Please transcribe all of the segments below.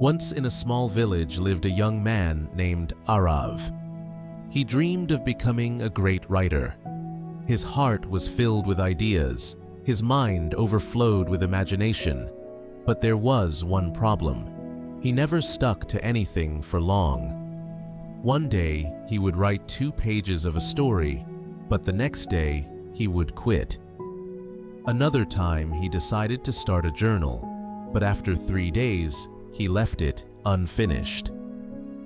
Once in a small village lived a young man named Arav. He dreamed of becoming a great writer. His heart was filled with ideas, his mind overflowed with imagination. But there was one problem. He never stuck to anything for long. One day, he would write 2 pages of a story, but the next day, he would quit. Another time, he decided to start a journal, but after 3 days, he left it unfinished.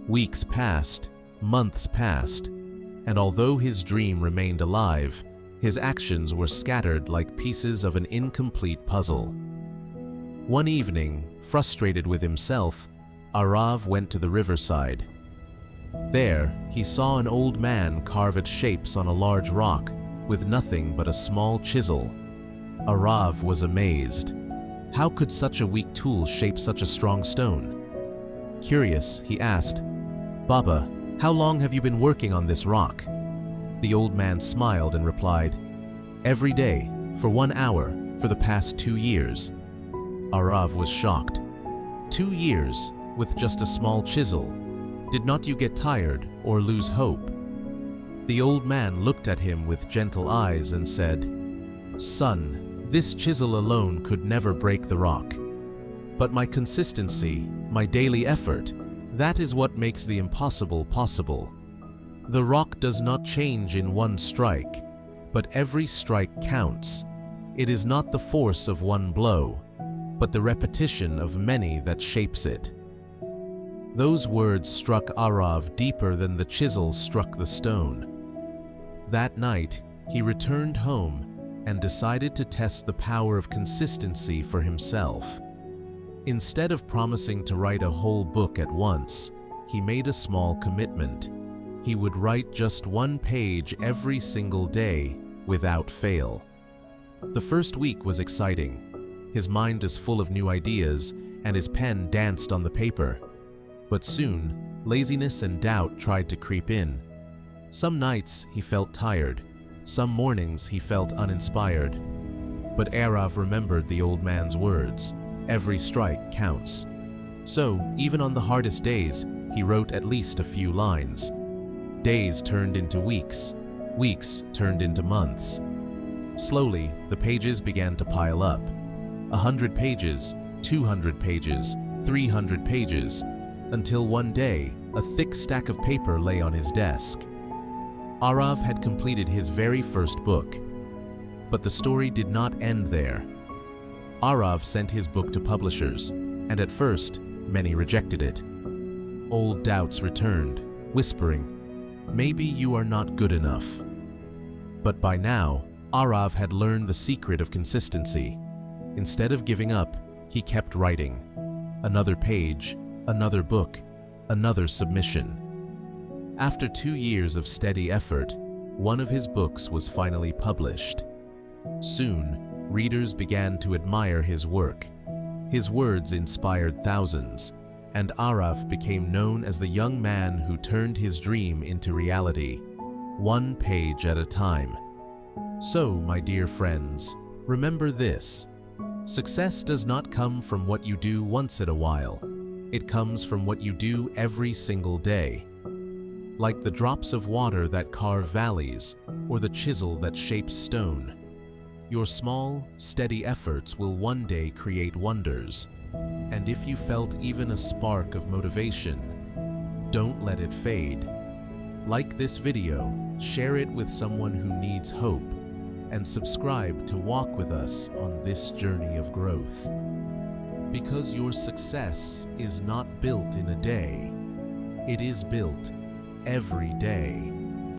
Weeks passed, months passed, and although his dream remained alive, his actions were scattered like pieces of an incomplete puzzle. One evening, frustrated with himself, Arav went to the riverside. There, he saw an old man carve at shapes on a large rock with nothing but a small chisel. Arav was amazed. How could such a weak tool shape such a strong stone? Curious, he asked, "Baba, how long have you been working on this rock?" The old man smiled and replied, "Every day, for 1 hour, for the past 2 years. Arav was shocked. 2 years, with just a small chisel. Did not you get tired or lose hope? The old man looked at him with gentle eyes and said, "Son, this chisel alone could never break the rock. But my consistency, my daily effort, that is what makes the impossible possible. The rock does not change in one strike, but every strike counts. It is not the force of one blow, but the repetition of many that shapes it." Those words struck Arav deeper than the chisel struck the stone. That night, he returned home and decided to test the power of consistency for himself. Instead of promising to write a whole book at once, he made a small commitment. He would write just 1 page every single day, without fail. The first week was exciting. His mind is full of new ideas, and his pen danced on the paper. But soon, laziness and doubt tried to creep in. Some nights he felt tired. Some mornings he felt uninspired. But Arav remembered the old man's words, "Every strike counts." So, even on the hardest days, he wrote at least a few lines. Days turned into weeks. Weeks turned into months. Slowly, the pages began to pile up. 100 pages, 200 pages, 300 pages, until one day, a thick stack of paper lay on his desk. Arav had completed his very first book. But the story did not end there. Arav sent his book to publishers, and at first, many rejected it. Old doubts returned, whispering, "Maybe you are not good enough." But by now, Arav had learned the secret of consistency. Instead of giving up, he kept writing. Another page, another book, another submission. After 2 years of steady effort, one of his books was finally published. Soon, readers began to admire his work. His words inspired thousands, and Arav became known as the young man who turned his dream into reality, 1 page at a time. So, my dear friends, remember this: success does not come from what you do once in a while. It comes from what you do every single day. Like the drops of water that carve valleys, or the chisel that shapes stone, your small, steady efforts will one day create wonders. And if you felt even a spark of motivation, don't let it fade. Like this video, share it with someone who needs hope, and subscribe to walk with us on this journey of growth. Because your success is not built in a day, it is built every day.